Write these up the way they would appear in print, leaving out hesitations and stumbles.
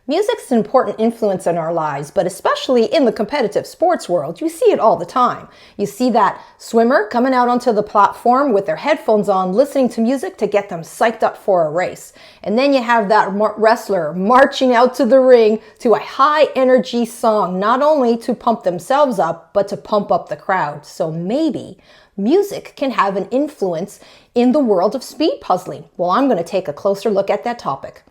Music's an important influence in our lives, but especially in the competitive sports world, you see it all the time. You see that swimmer coming out onto the platform with their headphones on, listening to music to get them psyched up for a race. And then you have that wrestler marching out to the ring to a high energy song, not only to pump themselves up, but to pump up the crowd. So maybe music can have an influence in the world of speed puzzling. Well, I'm going to take a closer look at that topic.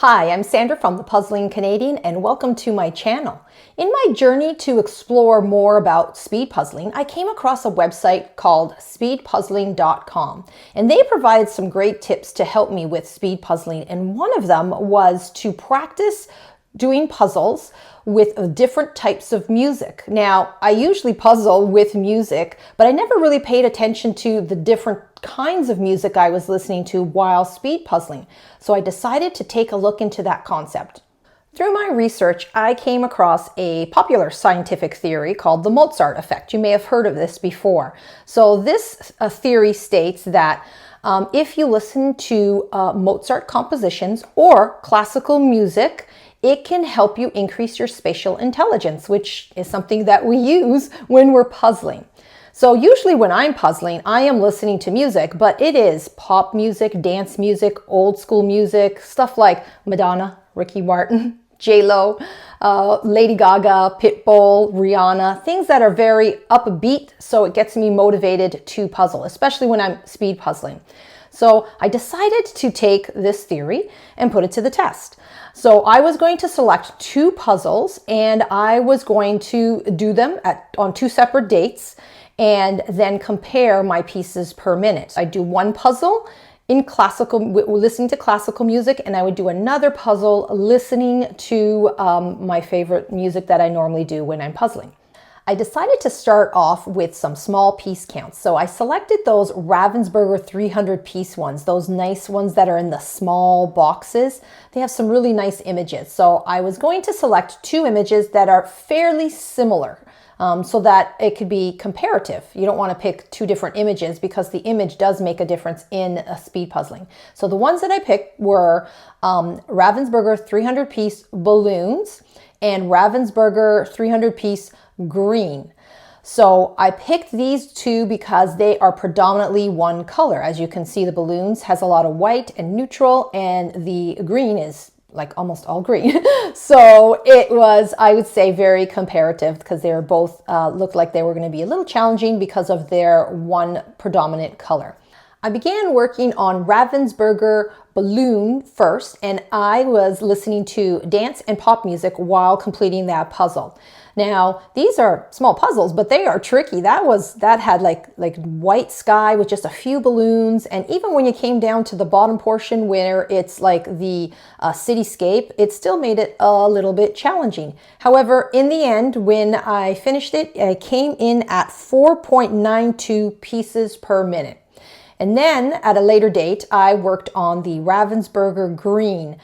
Hi, I'm Sandra from The Puzzling Canadian, and welcome to my channel. In my journey to explore more about speed puzzling, I came across a website called speedpuzzling.com, and they provided some great tips to help me with speed puzzling, and one of them was to practice doing puzzles with different types of music. Now, I usually puzzle with music, but I never really paid attention to the different kinds of music I was listening to while speed puzzling. So I decided to take a look into that concept. Through my research, I came across a popular scientific theory called the Mozart Effect. You may have heard of this before. So this theory states that if you listen to Mozart compositions or classical music, it can help you increase your spatial intelligence, which is something that we use when we're puzzling. So usually when I'm puzzling, I am listening to music, but it is pop music, dance music, old school music, stuff like Madonna, Ricky Martin, J-Lo, Lady Gaga, Pitbull, Rihanna, things that are very upbeat, so it gets me motivated to puzzle, especially when I'm speed puzzling. So I decided to take this theory and put it to the test. So I was going to select two puzzles and I was going to do them on two separate dates and then compare my pieces per minute. I do one puzzle in listening to classical music, and I would do another puzzle listening to my favorite music that I normally do when I'm puzzling. I decided to start off with some small piece counts. So I selected those Ravensburger 300 piece ones, those nice ones that are in the small boxes. They have some really nice images. So I was going to select two images that are fairly similar so that it could be comparative. You don't want to pick two different images because the image does make a difference in speed puzzling. So the ones that I picked were Ravensburger 300 piece balloons and Ravensburger 300 piece green. So I picked these two because they are predominantly one color. As you can see, the balloons has a lot of white and neutral, and the green is like almost all green. So it was, I would say, very comparative because they were both looked like they were going to be a little challenging because of their one predominant color. I began working on Ravensburger balloon first, and I was listening to dance and pop music while completing that puzzle. Now, these are small puzzles, but they are tricky. That had like white sky with just a few balloons, and even when you came down to the bottom portion where it's like the cityscape, it still made it a little bit challenging. However, in the end, when I finished it, I came in at 4.92 pieces per minute. And then at a later date, I worked on the Ravensburger green.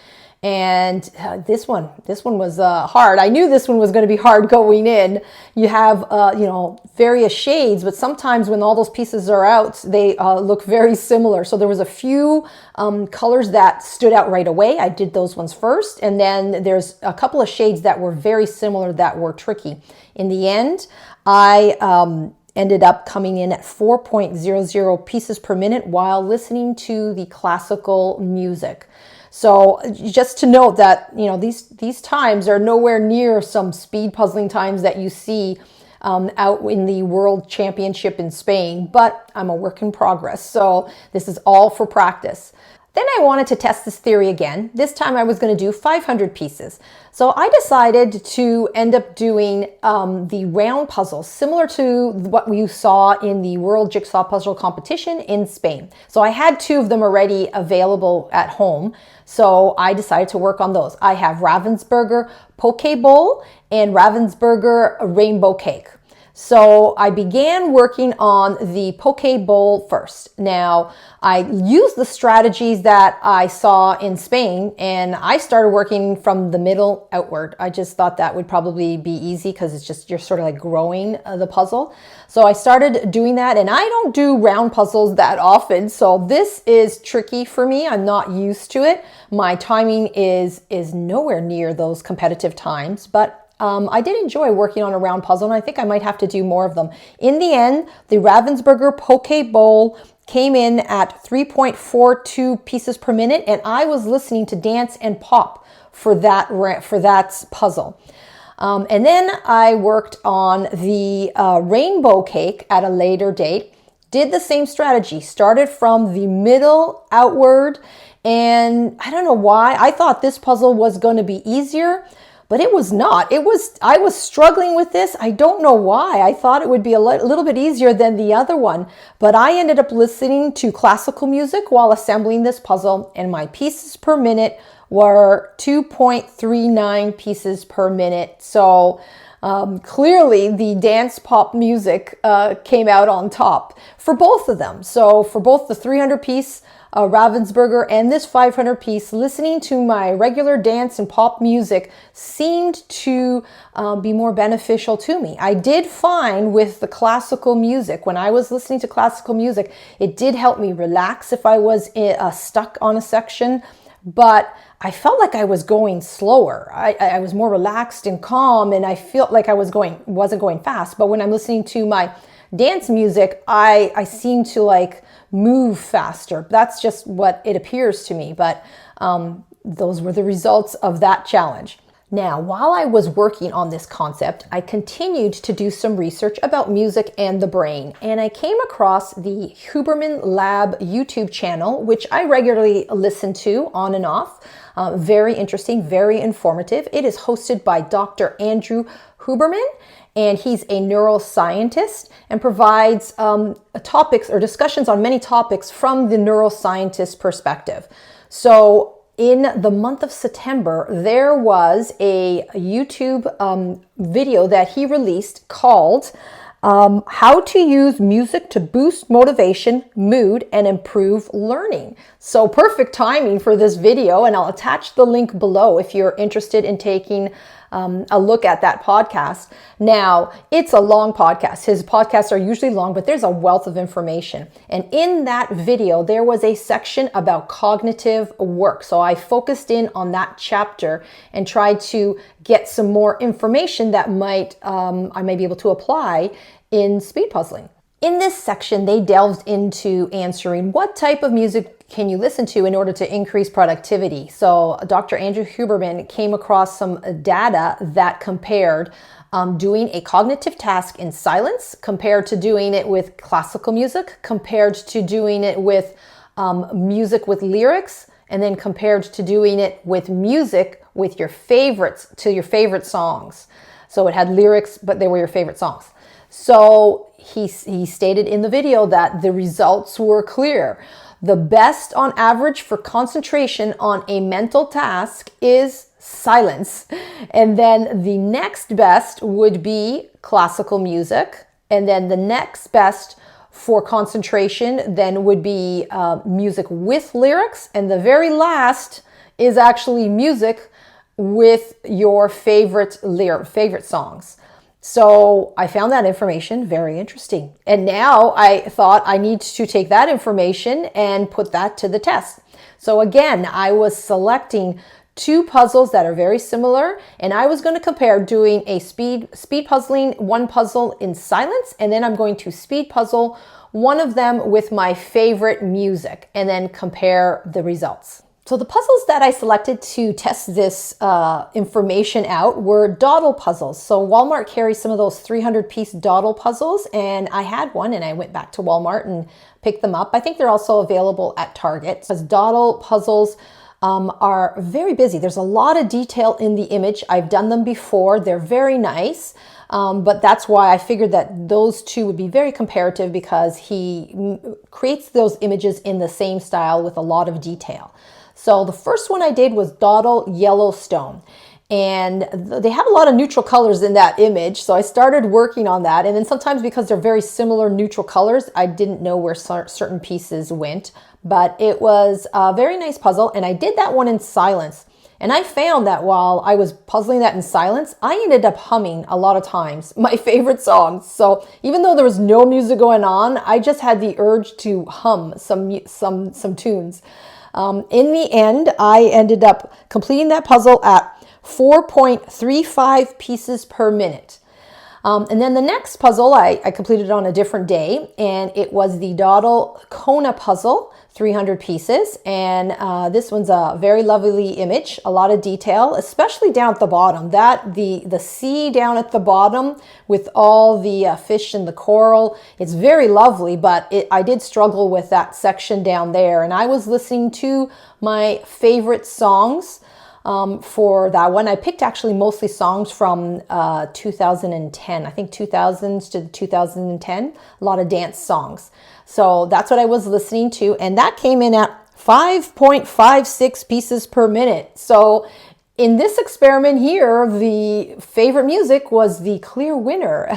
And this one was hard. I knew this one was going to be hard going in. You have, various shades, but sometimes when all those pieces are out, they look very similar. So there was a few colors that stood out right away. I did those ones first. And then there's a couple of shades that were very similar that were tricky. In the end, I ended up coming in at 4.00 pieces per minute while listening to the classical music. So just to note that, these times are nowhere near some speed puzzling times that you see out in the World Championship in Spain, but I'm a work in progress. So this is all for practice. Then I wanted to test this theory again. This time I was going to do 500 pieces. So I decided to end up doing the round puzzles, similar to what we saw in the World Jigsaw Puzzle Competition in Spain. So I had two of them already available at home. So I decided to work on those. I have Ravensburger Poke Bowl and Ravensburger Rainbow Cake. So I began working on the poke bowl first. Now, I used the strategies that I saw in Spain, and I started working from the middle outward. I just thought that would probably be easy because it's just, you're sort of like growing the puzzle. So I started doing that, and I don't do round puzzles that often. So this is tricky for me. I'm not used to it. My timing is nowhere near those competitive times, but I did enjoy working on a round puzzle, and I think I might have to do more of them. In the end, the Ravensburger Poke Bowl came in at 3.42 pieces per minute, and I was listening to dance and pop for that puzzle. And then I worked on the rainbow cake at a later date. Did the same strategy, started from the middle outward, and I don't know why. I thought this puzzle was going to be easier, but it was not. I was struggling with this. I don't know why. I thought it would be a little bit easier than the other one, but I ended up listening to classical music while assembling this puzzle, and my pieces per minute were 2.39 pieces per minute. So clearly the dance pop music came out on top for both of them. So for both the 300 piece Ravensburger and this 500 piece, listening to my regular dance and pop music seemed to be more beneficial to me. I did find with the classical music, when I was listening to classical music, it did help me relax if I was stuck on a section, but I felt like I was going slower. I was more relaxed and calm, and I felt like I wasn't going fast. But when I'm listening to my dance music, I seem to like move faster. That's just what it appears to me. But those were the results of that challenge. Now, while I was working on this concept, I continued to do some research about music and the brain, and I came across the Huberman Lab YouTube channel, which I regularly listen to on and off. Very interesting, very informative. It is hosted by Dr. Andrew Huberman, and he's a neuroscientist and provides topics or discussions on many topics from the neuroscientist perspective. So in the month of September, there was a YouTube video that he released called How to Use Music to Boost Motivation, Mood, and Improve Learning. So perfect timing for this video, and I'll attach the link below if you're interested in taking a look at that podcast. Now, it's a long podcast. His podcasts are usually long, but there's a wealth of information. And in that video, there was a section about cognitive work. So I focused in on that chapter and tried to get some more information that I may be able to apply in speed puzzling. In this section, they delved into answering what type of music can you listen to in order to increase productivity. So Dr. Andrew Huberman came across some data that compared doing a cognitive task in silence compared to doing it with classical music, compared to doing it with music with lyrics, and then compared to doing it with music with your favorite songs. So it had lyrics, but they were your favorite songs. So he stated in the video that the results were clear. The best on average for concentration on a mental task is silence. And then the next best would be classical music. And then the next best for concentration then would be music with lyrics. And the very last is actually music with your favorite songs. So I found that information very interesting. And now I thought I need to take that information and put that to the test. So again, I was selecting two puzzles that are very similar, and I was going to compare doing a speed puzzling one puzzle in silence, and then I'm going to speed puzzle one of them with my favorite music, and then compare the results. So the puzzles that I selected to test this information out were dawdle puzzles. So Walmart carries some of those 300-piece dawdle puzzles, and I had one, and I went back to Walmart and picked them up. I think they're also available at Target. Because dawdle puzzles are very busy. There's a lot of detail in the image. I've done them before. They're very nice. But that's why I figured that those two would be very comparative, because he creates those images in the same style with a lot of detail. So the first one I did was Dawdle Yellowstone. And they have a lot of neutral colors in that image. So I started working on that. And then sometimes because they're very similar neutral colors, I didn't know where certain pieces went. But it was a very nice puzzle. And I did that one in silence. And I found that while I was puzzling that in silence, I ended up humming a lot of times my favorite songs. So even though there was no music going on, I just had the urge to hum some tunes. In the end, I ended up completing that puzzle at 4.35 pieces per minute. And then the next puzzle I completed on a different day, and it was the Dawdle Kona puzzle, 300 pieces. And this one's a very lovely image, a lot of detail, especially down at the bottom. The sea down at the bottom with all the fish and the coral, it's very lovely, but I did struggle with that section down there. And I was listening to my favorite songs for that one. I picked actually mostly songs from 2010, I think 2000s to 2010, a lot of dance songs. So that's what I was listening to, and that came in at 5.56 pieces per minute. So in this experiment here, the favorite music was the clear winner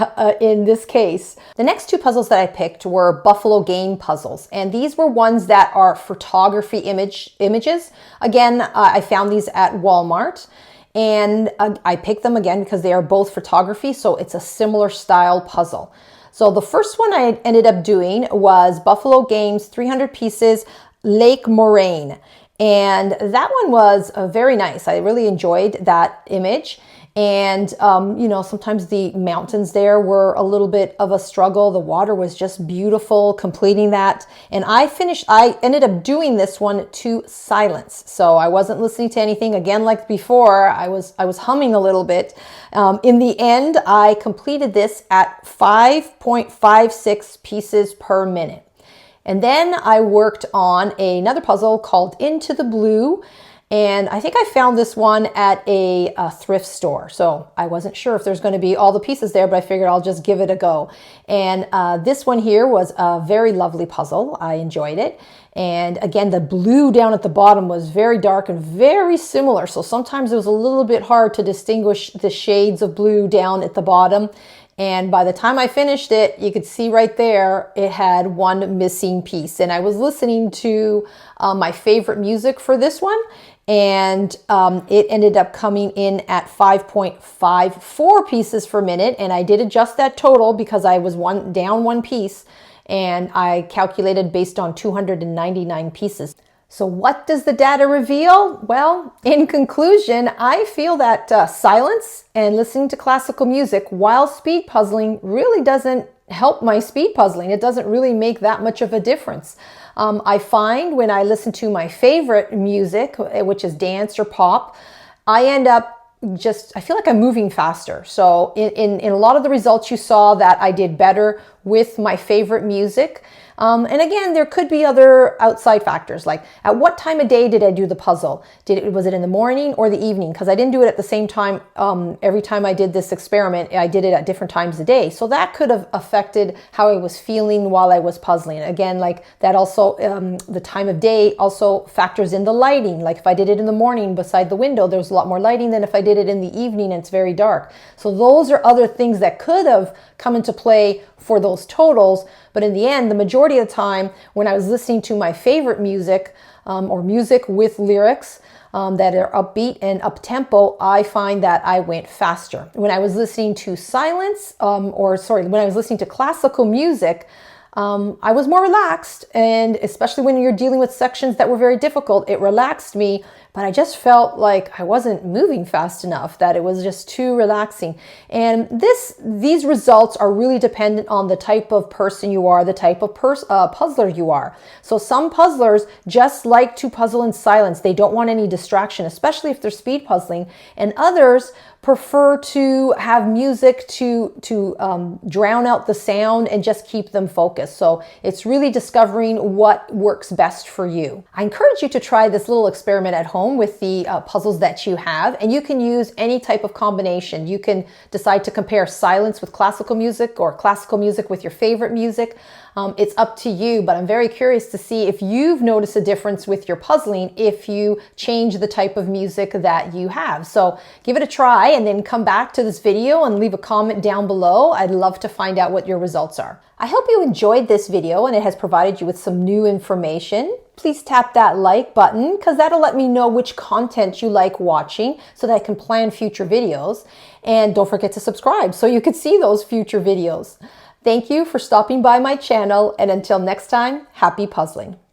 in this case. The next two puzzles that I picked were buffalo game puzzles, and these were ones that are photography images. Again, I found these at Walmart, and I picked them again because they are both photography, so it's a similar style puzzle. So the first one I ended up doing was Buffalo Games 300 pieces Lake Moraine. And that one was very nice. I really enjoyed that image. And, sometimes the mountains there were a little bit of a struggle. The water was just beautiful completing that. And I ended up doing this one to silence. So I wasn't listening to anything. Again, like before, I was humming a little bit. In the end, I completed this at 5.56 pieces per minute. And then I worked on another puzzle called Into the Blue. And I think I found this one at a thrift store. So I wasn't sure if there's going to be all the pieces there, but I figured I'll just give it a go. And this one here was a very lovely puzzle. I enjoyed it. And again, the blue down at the bottom was very dark and very similar. So sometimes it was a little bit hard to distinguish the shades of blue down at the bottom. And by the time I finished it, you could see right there, it had one missing piece. And I was listening to my favorite music for this one, and it ended up coming in at 5.54 pieces per minute. And I did adjust that total because I was down one piece, and I calculated based on 299 pieces. So what does the data reveal? Well, in conclusion, I feel that silence and listening to classical music while speed puzzling really doesn't help my speed puzzling. It doesn't really make that much of a difference. I find when I listen to my favorite music, which is dance or pop, I end up I feel like I'm moving faster. So in a lot of the results you saw that I did better with my favorite music. And again, there could be other outside factors, like at what time of day did I do the puzzle? Was it in the morning or the evening? Because I didn't do it at the same time. Every time I did this experiment, I did it at different times of day. So that could have affected how I was feeling while I was puzzling. Again, like that also, the time of day also factors in the lighting. Like if I did it in the morning beside the window, there's a lot more lighting than if I did it in the evening and it's very dark. So those are other things that could have come into play for those totals. But in the end, the majority of the time when I was listening to my favorite music or music with lyrics that are upbeat and up-tempo, I find that I went faster. When I was listening to when I was listening to classical music, I was more relaxed, and especially when you're dealing with sections that were very difficult, it relaxed me, but I just felt like I wasn't moving fast enough, that it was just too relaxing. And these results are really dependent on the type of person you are, the type of puzzler you are. So some puzzlers just like to puzzle in silence. They don't want any distraction, especially if they're speed puzzling, and others prefer to have music to drown out the sound and just keep them focused. So it's really discovering what works best for you. I encourage you to try this little experiment at home. own with the puzzles that you have, and you can use any type of combination. You can decide to compare silence with classical music or classical music with your favorite music. It's up to you, but I'm very curious to see if you've noticed a difference with your puzzling if you change the type of music that you have. So give it a try and then come back to this video and leave a comment down below. I'd love to find out what your results are. I hope you enjoyed this video and it has provided you with some new information. Please tap that like button because that'll let me know which content you like watching so that I can plan future videos. And don't forget to subscribe so you can see those future videos. Thank you for stopping by my channel, and until next time, happy puzzling.